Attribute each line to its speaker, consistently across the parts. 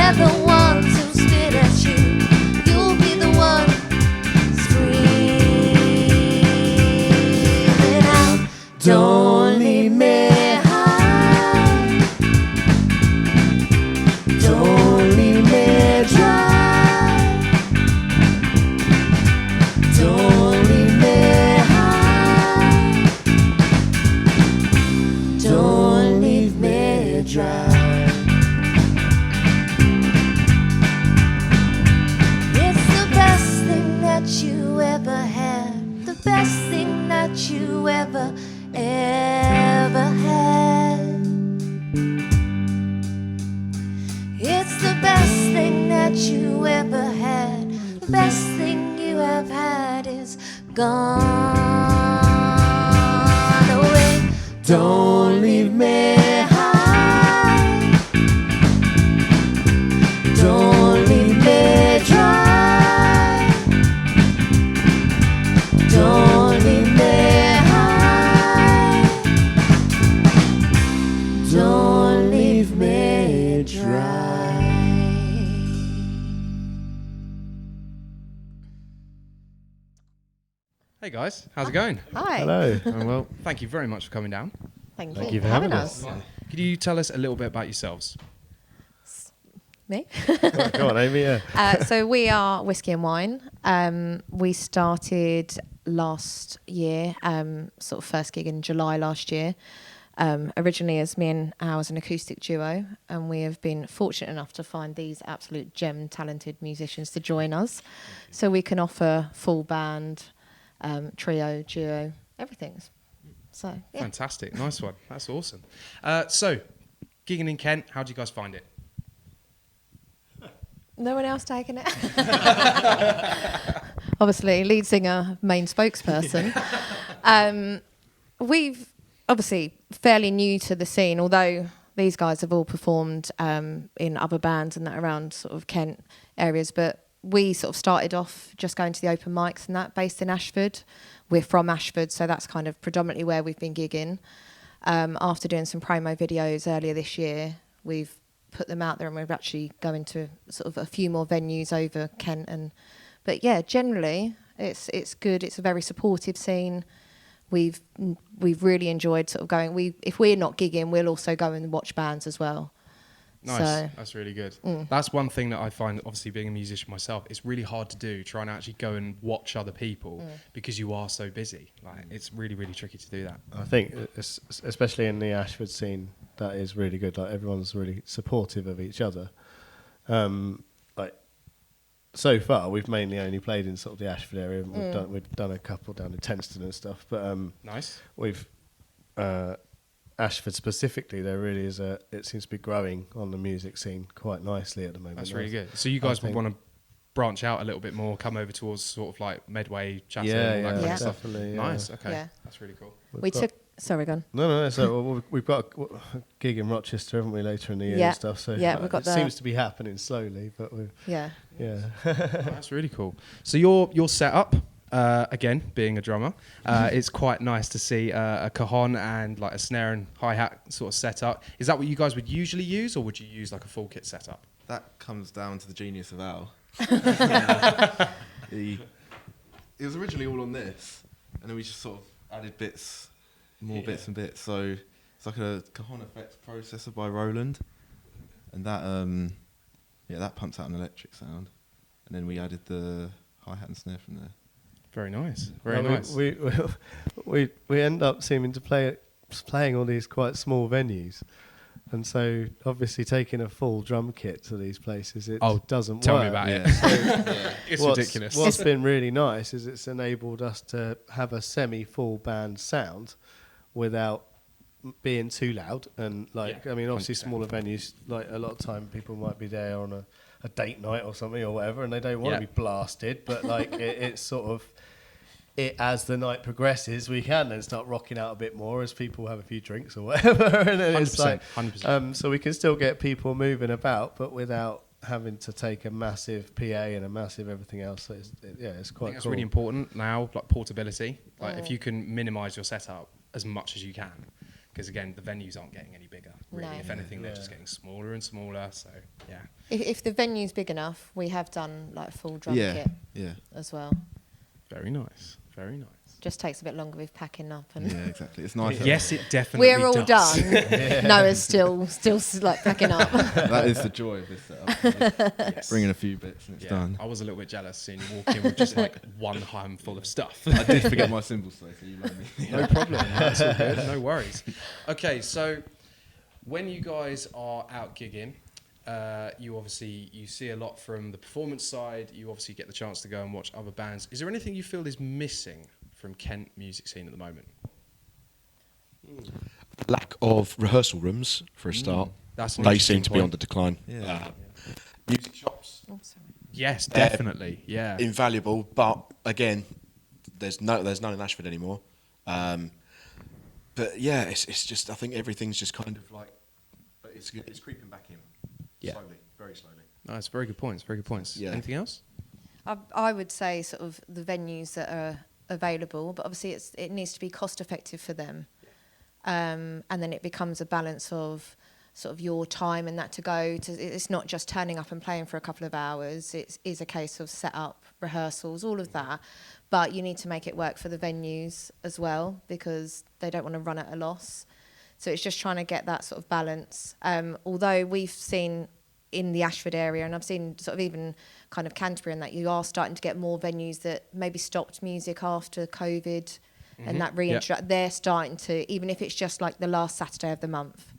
Speaker 1: We're the ones who spit at you. You'll be the one screaming out, don't leave me high, don't leave me dry, don't leave me high, don't leave me dry. It's the best thing that you ever had, the best thing that you ever had. It's the best thing that you ever had, the best thing you have had is gone away. Don't leave me high, don't leave me dry, don't leave me high, don't leave me dry.
Speaker 2: Hey guys, how's it going?
Speaker 3: Hi.
Speaker 4: Hello.
Speaker 2: Well, thank you very much for coming down.
Speaker 3: Thank
Speaker 4: Thank
Speaker 3: you
Speaker 4: you
Speaker 3: for
Speaker 4: for
Speaker 3: having
Speaker 4: having
Speaker 3: us.
Speaker 2: Could you tell us a little bit about yourselves?
Speaker 3: Me?
Speaker 4: Go on, Amy. Yeah.
Speaker 3: So we are Whiskey and Wine. We started last year, sort of first gig in July last year. Originally as me and Al as an acoustic duo, and we have been fortunate enough to find these absolute gem talented musicians to join us. So we can offer full band, trio, duo, everything. So yeah.
Speaker 2: Fantastic, nice one. That's awesome. So, gigging in Kent, how do you guys find it?
Speaker 3: No one else taking it? Obviously, lead singer, main spokesperson. We've obviously fairly new to the scene, although these guys have all performed in other bands and that around sort of Kent areas. But we sort of started off just going to the open mics and that, based in Ashford. We're from Ashford, so that's kind of predominantly where we've been gigging. After doing some promo videos earlier this year, we've put them out there and we're actually going to sort of a few more venues over Kent. But yeah, generally it's good. It's a very supportive scene. We've really enjoyed sort of going. If we're not gigging, we'll also go and watch bands as well.
Speaker 2: Nice,
Speaker 3: So,
Speaker 2: that's really good. That's one thing that I find, obviously being a musician myself, it's really hard to do, trying to actually go and watch other people because you are so busy. Like, it's really, really tricky to do that.
Speaker 4: I think, especially in the Ashford scene, that is really good. Like everyone's really supportive of each other. Like so far, we've mainly only played in sort of the Ashford area. And we've done a couple down in Tenston and stuff. But
Speaker 2: Nice.
Speaker 4: we've Ashford specifically, there really is it seems to be growing on the music scene quite nicely at the moment.
Speaker 2: That's really good. So you guys would want to branch out a little bit more, come over towards sort of like Medway, Chatham, all that kind of stuff.
Speaker 4: Definitely.
Speaker 2: Nice, okay.
Speaker 3: Yeah.
Speaker 2: That's really cool.
Speaker 3: Sorry, go on.
Speaker 4: No. So we've got a gig in Rochester, haven't we, later in the year
Speaker 3: Yeah.
Speaker 4: and stuff. So
Speaker 3: Yeah, we've got
Speaker 4: it
Speaker 3: the-
Speaker 4: seems to be happening slowly, but we've
Speaker 3: Yeah.
Speaker 4: yeah.
Speaker 2: Oh, that's really cool. So your setup, again, being a drummer, it's quite nice to see a cajon and like a snare and hi-hat sort of setup. Is that what you guys would usually use, or would you use like a full kit setup?
Speaker 5: That comes down to the genius of Al. It was originally all on this, and then we just sort of added bits and bits. So it's like a Cajon Effects processor by Roland, and that that pumps out an electric sound, and then we added the hi-hat and snare from there.
Speaker 2: Very nice. Very
Speaker 4: Well,
Speaker 2: nice.
Speaker 4: We end up seeming to playing all these quite small venues, and so obviously taking a full drum kit to these places, it doesn't
Speaker 2: Tell
Speaker 4: work.
Speaker 2: me about it. It's
Speaker 4: What's
Speaker 2: ridiculous.
Speaker 4: What's been really nice is it's enabled us to have a semi-full band sound without being too loud. And I mean, obviously
Speaker 2: 100%.
Speaker 4: smaller venues, like a lot of time people might be there on a date night or something or whatever, and they don't want to be blasted, but like it's sort of as the night progresses, we can then start rocking out a bit more as people have a few drinks or whatever, and then it's
Speaker 2: 100%,
Speaker 4: like
Speaker 2: 100%.
Speaker 4: so we can still get people moving about, but without having to take a massive PA and a massive everything else. So it's quite
Speaker 2: I think
Speaker 4: cool.
Speaker 2: that's really important now, like portability. Like if you can minimise your setup as much as you can, because again, the venues aren't getting any bigger. really.
Speaker 3: No.
Speaker 2: If anything, they're
Speaker 4: Yeah.
Speaker 2: just getting smaller and smaller. So yeah,
Speaker 3: If the venue's big enough, we have done like full drum
Speaker 5: Yeah,
Speaker 3: kit
Speaker 5: yeah,
Speaker 3: as well.
Speaker 2: very nice, very nice.
Speaker 3: Just takes a bit longer with packing up and.
Speaker 5: yeah, exactly. It's nice.
Speaker 2: Yes, it definitely
Speaker 3: We're all
Speaker 2: does.
Speaker 3: done. Noah's still like packing up.
Speaker 5: That is the joy of this setup.
Speaker 2: Yes.
Speaker 5: Bring in a few bits and it's
Speaker 2: Yeah,
Speaker 5: done.
Speaker 2: I was a little bit jealous seeing you walk in with just like one handful of stuff.
Speaker 5: I did forget my cymbals though, so you know me.
Speaker 2: No problem. That's all good. No worries. Okay, so when you guys are out gigging, you see a lot from the performance side. You obviously get the chance to go and watch other bands. Is there anything you feel is missing from Kent music scene at the moment?
Speaker 6: Lack of rehearsal rooms for a start.
Speaker 2: That's an
Speaker 6: They
Speaker 2: interesting
Speaker 6: seem to be
Speaker 2: point.
Speaker 6: on the decline.
Speaker 5: Yeah.
Speaker 6: Music shops,
Speaker 3: Oh, sorry.
Speaker 2: Yes, definitely. Yeah.
Speaker 6: invaluable, but again, there's none in Ashford anymore. But yeah, it's just I think everything's just kind of like it's creeping back in.
Speaker 2: Yeah.
Speaker 6: Slowly, very slowly.
Speaker 2: Nice. Very good points. Very good points.
Speaker 6: Yeah.
Speaker 2: Anything else?
Speaker 3: I would say sort of the venues that are available, but obviously it needs to be cost effective for them. And then it becomes a balance of sort of your time and that to go to. It's not just turning up and playing for a couple of hours. It is a case of set up, rehearsals, all of that. But you need to make it work for the venues as well because they don't want to run at a loss. So it's just trying to get that sort of balance. Although we've seen in the Ashford area, and I've seen sort of even kind of Canterbury and that, you are starting to get more venues that maybe stopped music after COVID and that reintroduction. They're starting to, even if it's just like the last Saturday of the month,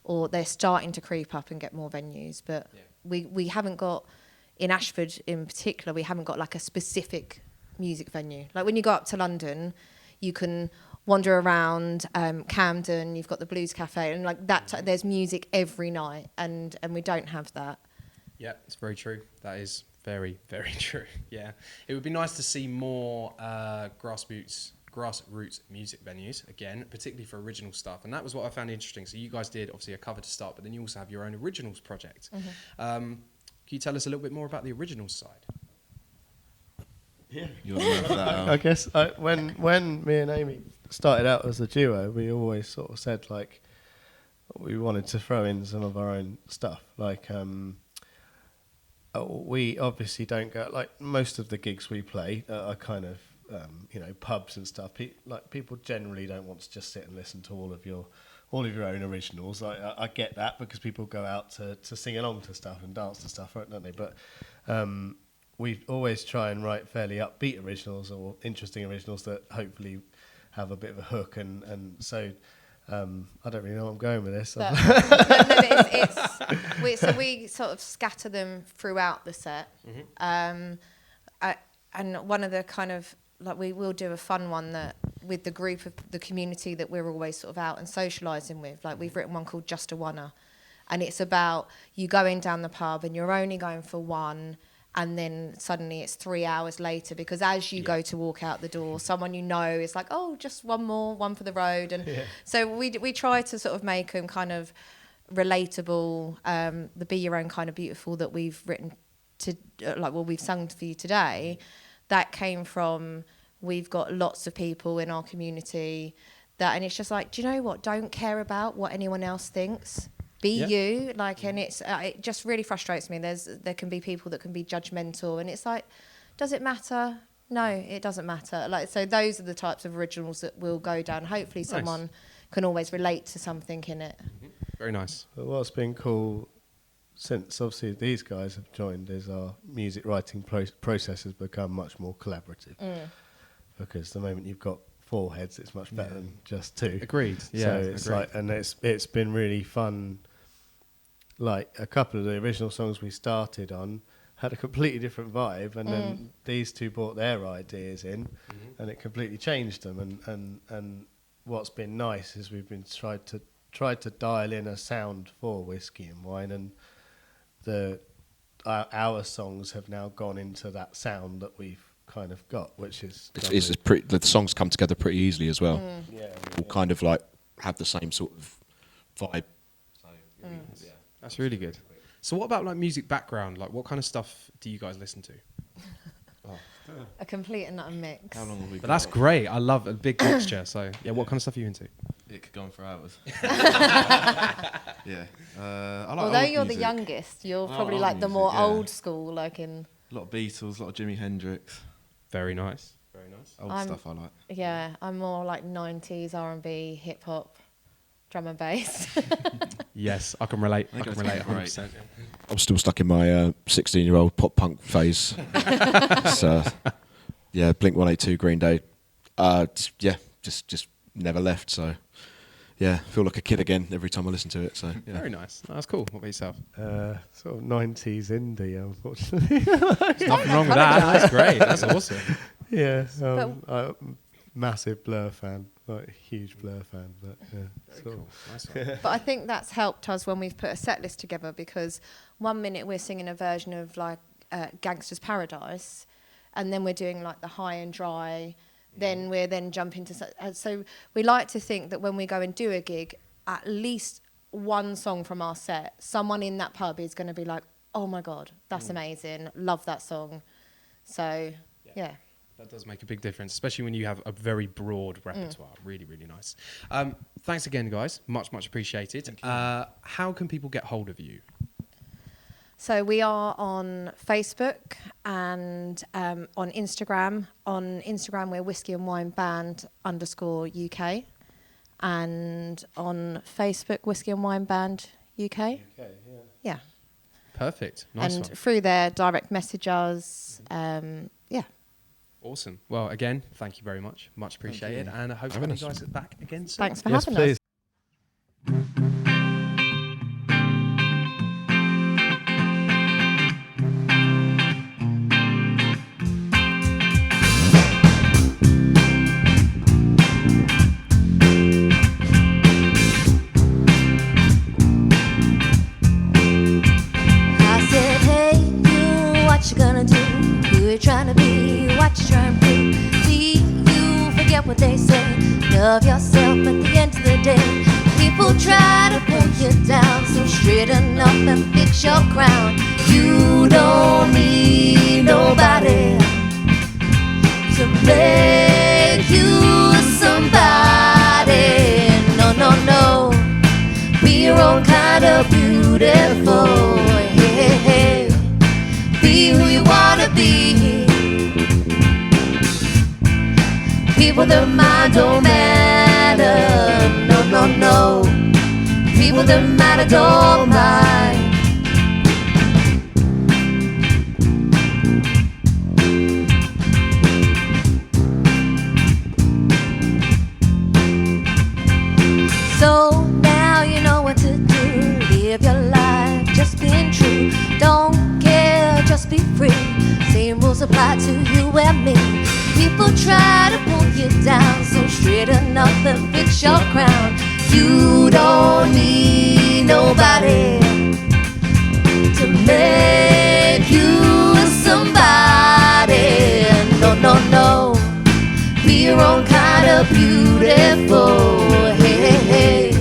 Speaker 3: or they're starting to creep up and get more venues. But we haven't got, in Ashford in particular, we haven't got like a specific music venue. Like when you go up to London, you can wander around Camden, you've got the Blues Cafe, and like that, there's music every night, and we don't have that.
Speaker 2: Yeah, it's very true. That is very, very true. Yeah. It would be nice to see more grassroots music venues, again, particularly for original stuff. And that was what I found interesting. So you guys did, obviously, a cover to start, but then you also have your own originals project. Can you tell us a little bit more about the originals side?
Speaker 4: Yeah.
Speaker 5: You're the man for that, Al.
Speaker 4: I guess when me and Amy started out as a duo, we always sort of said like we wanted to throw in some of our own stuff. Like we obviously don't go, like most of the gigs we play are kind of pubs and stuff. People generally don't want to just sit and listen to all of your own originals. I get that because people go out to sing along to stuff and dance to stuff, don't they? But we always try and write fairly upbeat originals or interesting originals that hopefully have a bit of a hook, and so I don't really know where I'm going with this.
Speaker 3: But, so we sort of scatter them throughout the set. And one of the kind of, like, we will do a fun one that with the group of the community that we're always sort of out and socialising with. Like we've written one called Just a Oneer, and it's about you going down the pub and you're only going for one, and then suddenly it's 3 hours later because as you go to walk out the door, someone you know is like, oh, just one more, one for the road. And so we try to sort of make them kind of relatable, the Be Your Own Kind of Beautiful that we've written to, we've sung for you today. That came from, we've got lots of people in our community that, and it's just like, do you know what? Don't care about what anyone else thinks. Be you, like, and it just really frustrates me. There can be people that can be judgmental, and it's like, does it matter? No, it doesn't matter. Like, so those are the types of originals that will go down. Hopefully, someone can always relate to something in it.
Speaker 2: Very nice.
Speaker 4: But what's been cool since obviously these guys have joined is our music writing process has become much more collaborative. Because the moment you've got 4 heads, it's much better than just 2.
Speaker 2: Agreed. Yeah.
Speaker 4: So it's like, and it's been really fun. Like a couple of the original songs we started on had a completely different vibe, and then these two brought their ideas in, and it completely changed them. And what's been nice is we've been tried to dial in a sound for Whiskey and Wine, and our songs have now gone into that sound that we've kind of got, which is
Speaker 6: It's pretty. The songs come together pretty easily as well. All kind of like have the same sort of vibe. So,
Speaker 2: That's really good. So what about like music background? Like what kind of stuff do you guys listen to?
Speaker 3: A complete and utter mix.
Speaker 5: How long have we
Speaker 2: But
Speaker 5: got?
Speaker 2: that's great. I love a big mixture. So yeah, what kind of stuff are you into?
Speaker 5: It could go on for hours. Yeah. I like
Speaker 3: Although
Speaker 5: old
Speaker 3: you're the
Speaker 5: music.
Speaker 3: youngest, you're
Speaker 5: I
Speaker 3: probably
Speaker 5: like
Speaker 3: like
Speaker 5: old
Speaker 3: the
Speaker 5: music,
Speaker 3: more
Speaker 5: yeah.
Speaker 3: old school, like in.
Speaker 5: A lot of Beatles, a lot of Jimi Hendrix.
Speaker 2: Very nice. Very nice.
Speaker 5: Old
Speaker 3: I'm-
Speaker 5: stuff I like.
Speaker 3: Yeah, I'm more like 90s R&B, hip hop, drum and bass.
Speaker 2: Yes, I can relate. I
Speaker 5: think
Speaker 2: can
Speaker 5: I
Speaker 2: relate
Speaker 5: was
Speaker 2: 100%.
Speaker 6: I'm still stuck in my 16-year-old pop punk phase. So, yeah, Blink 182, Green Day. Just never left. So, yeah, feel like a kid again every time I listen to it. So, yeah.
Speaker 2: Very nice. That's cool. What about yourself?
Speaker 4: Sort of 90s indie, unfortunately.
Speaker 2: Nothing wrong with that. That's great. That's awesome.
Speaker 4: Yeah, massive Blur fan, like huge Blur fan. But yeah, sort
Speaker 2: Cool.
Speaker 4: of.
Speaker 2: Nice one.
Speaker 3: But I think that's helped us when we've put a set list together, because 1 minute we're singing a version of like Gangster's Paradise, and then we're doing like the High and Dry. Then we're jumping to so we like to think that when we go and do a gig, at least one song from our set, someone in that pub is going to be like, oh my god, that's amazing, love that song. So yeah.
Speaker 2: That does make a big difference, especially when you have a very broad repertoire. Really, really nice. Thanks again, guys. Much, much appreciated. How can people get hold of you?
Speaker 3: So we are on Facebook and on Instagram. On Instagram, we're Whiskey and Wine Band _UK. And on Facebook, Whiskey and Wine Band UK.
Speaker 4: Okay,
Speaker 3: Yeah.
Speaker 2: Perfect. Nice
Speaker 3: And
Speaker 2: one.
Speaker 3: through there, direct message us. Yeah.
Speaker 2: Awesome. Well, again, thank you very much. Much appreciated. And I hope to have you guys back again soon.
Speaker 3: Thanks for
Speaker 4: Yes,
Speaker 3: having
Speaker 4: please.
Speaker 3: us.
Speaker 1: I said, hey, you, what you gonna do? Who you trying to be? What you trying to do? See, you forget what they say. Love yourself at the end of the day. People try to pull you down, so straighten up and fix your crown. You don't need nobody to make you somebody. No, no, no. Be your own kind of beautiful. Hey, hey, hey. Be who you wanna be. People, their mind don't matter. No, no, no. People, their matter don't mind. So now you know what to do. Live your life just being true. Don't care, just be free. Same rules apply to you and me. People try to pull you down, so straighten up and fix your crown. You don't need nobody to make you somebody. No, no, no. Be your own kind of beautiful. Hey, hey, hey.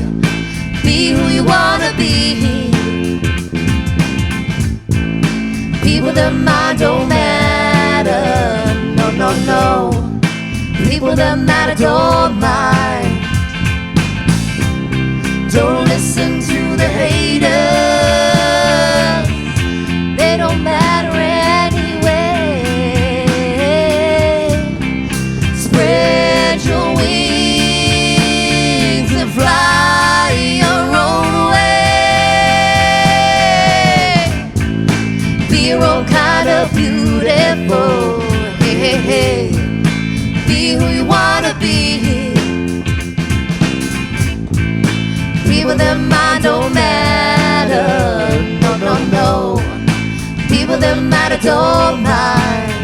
Speaker 1: Be who you wanna be. People, their mind don't matter. No, no, no. People, their matter don't mind. Don't listen to the haters. They don't matter anyway. Spread your wings and fly your own way. Be your own kind of beautiful. Hey, hey, hey. Be who you wanna be. People, their mind don't matter. No, no, no. People, their matter don't mind.